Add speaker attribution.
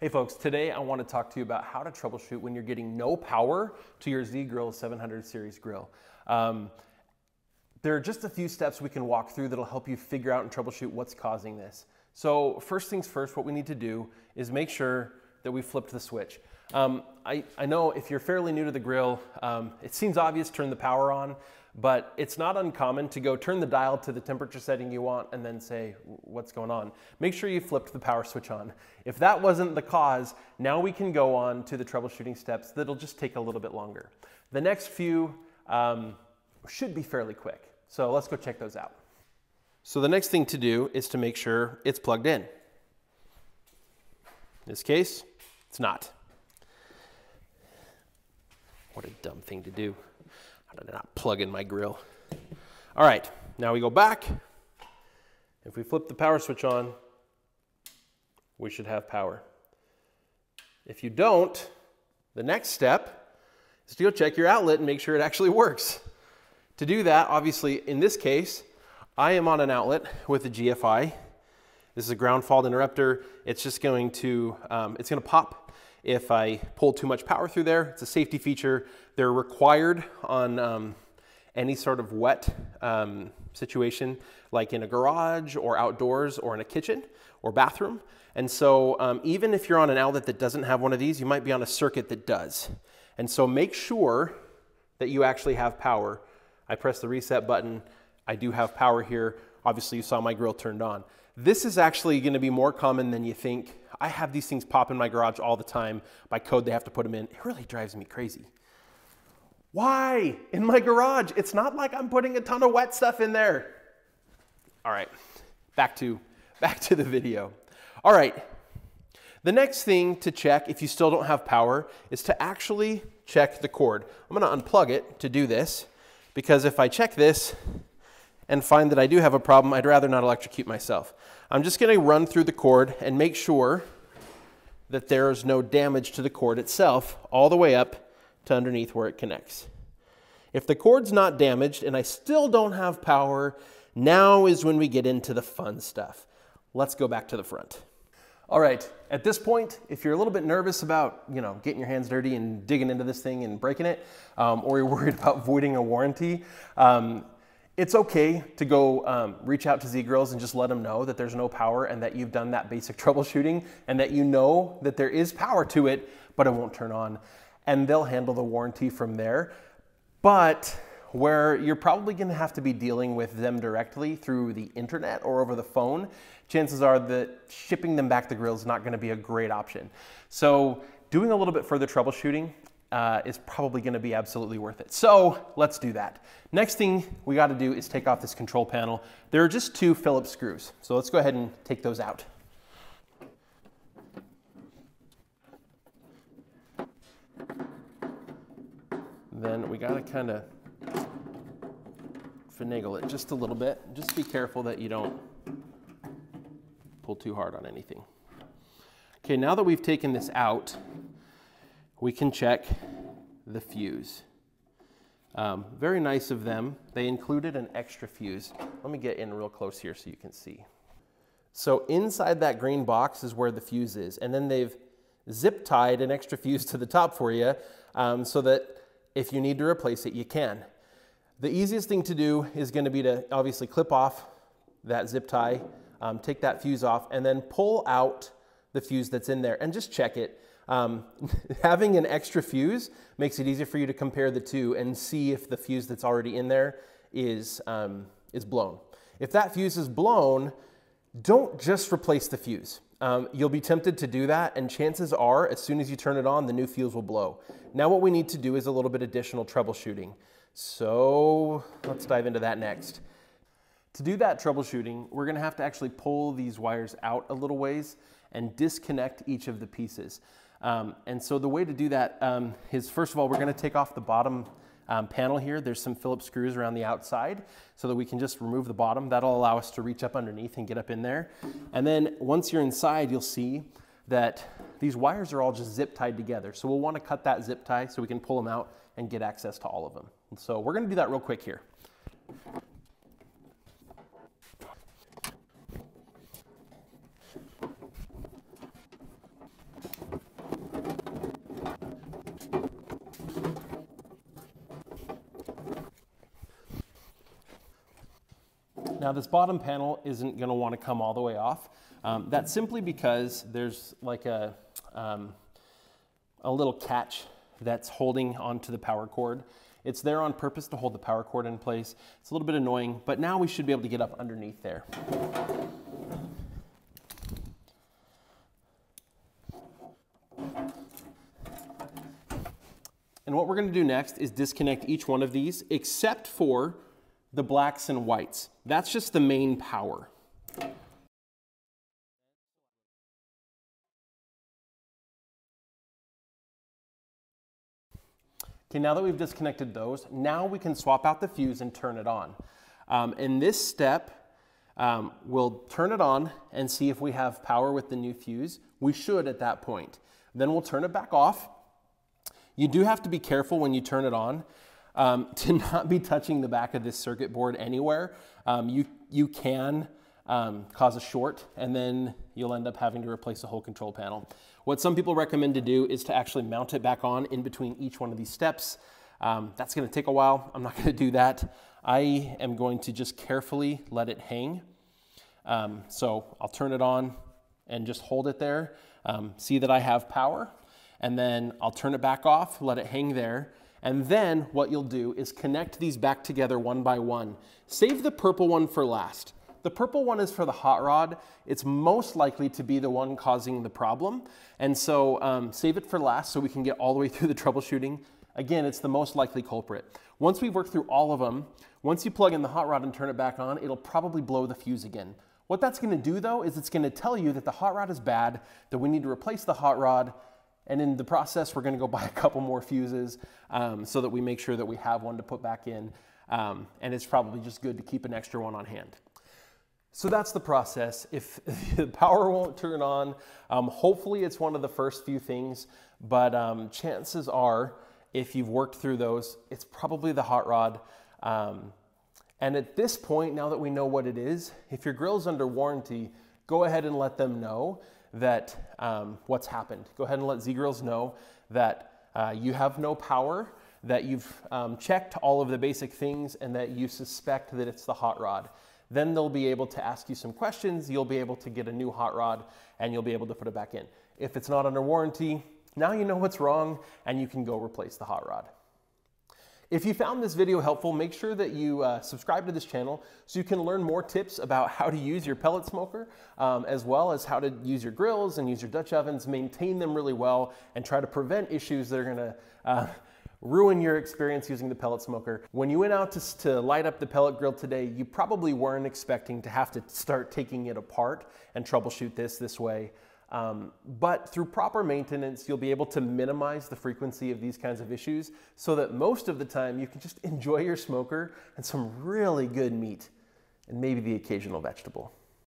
Speaker 1: Hey folks, today I want to talk to you about how to troubleshoot when you're getting no power to your Z-Grill 700 series grill. There are just a few steps we can walk through that'll help you figure out and troubleshoot what's causing this. So first things first, what we need to do is make sure that we flipped the switch. I know if you're fairly new to the grill, it seems obvious, turn the power on, but it's not uncommon to go turn the dial to the temperature setting you want and then say, what's going on? Make sure you flipped the power switch on. If that wasn't the cause, now we can go on to the troubleshooting steps that'll just take a little bit longer. The next few should be fairly quick. So let's go check those out. So the next thing to do is to make sure it's plugged in. In this case, it's not. What a dumb thing to do. How did I not plug in my grill? All right, now we go back. If we flip the power switch on, we should have power. If you don't, the next step is to go check your outlet and make sure it actually works. To do that, obviously, in this case, I am on an outlet with a GFI. This is a ground fault interrupter. It's just going to, it's going to pop if I pull too much power through there. It's a safety feature. They're required on any sort of wet situation, like in a garage or outdoors or in a kitchen or bathroom. And so even if you're on an outlet that doesn't have one of these, you might be on a circuit that does. And so make sure that you actually have power. I press the reset button. I do have power here. Obviously, you saw my grill turned on. This is actually going to be more common than you think. I have these things pop in my garage all the time. By code, they have to put them in. It really drives me crazy. Why? In my garage? It's not like I'm putting a ton of wet stuff in there. All right, back to the video. All right, the next thing to check if you still don't have power is to actually check the cord. I'm going to unplug it to do this, because if I check this and find that I do have a problem, I'd rather not electrocute myself. I'm just going to run through the cord and make sure that there's no damage to the cord itself all the way up to underneath where it connects. If the cord's not damaged and I still don't have power, now is when we get into the fun stuff. Let's go back to the front. All right, at this point, if you're a little bit nervous about, getting your hands dirty and digging into this thing and breaking it, or you're worried about voiding a warranty, it's okay to go reach out to Z-Grills and just let them know that there's no power and that you've done that basic troubleshooting and that you know that there is power to it, but it won't turn on. And they'll handle the warranty from there. But where you're probably going to have to be dealing with them directly through the internet or over the phone, chances are that shipping them back the grill is not going to be a great option. So doing a little bit further troubleshooting is probably going to be absolutely worth it. So let's do that. Next thing we got to do is take off this control panel. There are just two Phillips screws. So let's go ahead and take those out. Then we got to kind of finagle it just a little bit. Just be careful that you don't pull too hard on anything. Okay, now that we've taken this out, we can check the fuse. Very nice of them. They included an extra fuse. Let me get in real close here so you can see. So inside that green box is where the fuse is, and then they've zip tied an extra fuse to the top for you so that if you need to replace it, you can. The easiest thing to do is going to be to obviously clip off that zip tie, take that fuse off, and then pull out the fuse that's in there and just check it. Having an extra fuse makes it easier for you to compare the two and see if the fuse that's already in there is blown. If that fuse is blown, don't just replace the fuse. You'll be tempted to do that, and chances are, as soon as you turn it on, the new fuse will blow. Now what we need to do is a little bit additional troubleshooting. So let's dive into that next. To do that troubleshooting, we're going to have to actually pull these wires out a little ways and disconnect each of the pieces. And so the way to do that is, first of all, we're going to take off the bottom panel here. There's some Phillips screws around the outside so that we can just remove the bottom. That'll allow us to reach up underneath and get up in there. And then once you're inside, you'll see that these wires are all just zip tied together. So we'll want to cut that zip tie so we can pull them out and get access to all of them. And so we're going to do that real quick here. Now this bottom panel isn't going to want to come all the way off. That's simply because there's like a little catch that's holding onto the power cord. It's there on purpose to hold the power cord in place. It's a little bit annoying, but now we should be able to get up underneath there. And what we're going to do next is disconnect each one of these except for the blacks and whites. That's just the main power. Okay, now that we've disconnected those, now we can swap out the fuse and turn it on. In this step, we'll turn it on and see if we have power with the new fuse. We should at that point. Then we'll turn it back off. You do have to be careful when you turn it on to not be touching the back of this circuit board anywhere. You can cause a short, and then you'll end up having to replace the whole control panel. What some people recommend to do is to actually mount it back on in between each one of these steps. That's going to take a while. I'm not going to do that. I am going to just carefully let it hang. So I'll turn it on and just hold it there. See that I have power, and then I'll turn it back off, let it hang there. And then what you'll do is connect these back together one by one. Save the purple one for last. The purple one is for the hot rod. It's most likely to be the one causing the problem. And so save it for last so we can get all the way through the troubleshooting. Again, it's the most likely culprit. Once we work through all of them, once you plug in the hot rod and turn it back on, it'll probably blow the fuse again. What that's going to do though is it's going to tell you that the hot rod is bad, that we need to replace the hot rod, and in the process we're going to go buy a couple more fuses so that we make sure that we have one to put back in, and it's probably just good to keep an extra one on hand. So that's the process. If the power won't turn on, hopefully it's one of the first few things, but chances are, if you've worked through those, it's probably the hot rod. And at this point, now that we know what it is, if your grill's under warranty, go ahead and let them know that what's happened. Go ahead and let Z-Grills know that you have no power, that you've checked all of the basic things, and that you suspect that it's the hot rod. Then they'll be able to ask you some questions, you'll be able to get a new hot rod, and you'll be able to put it back in. If it's not under warranty, now you know what's wrong, and you can go replace the hot rod. If you found this video helpful, make sure that you subscribe to this channel so you can learn more tips about how to use your pellet smoker, as well as how to use your grills and use your Dutch ovens, maintain them really well, and try to prevent issues that are gonna ruin your experience using the pellet smoker. When you went out to light up the pellet grill today, you probably weren't expecting to have to start taking it apart and troubleshoot this way. But through proper maintenance, you'll be able to minimize the frequency of these kinds of issues so that most of the time you can just enjoy your smoker and some really good meat and maybe the occasional vegetable.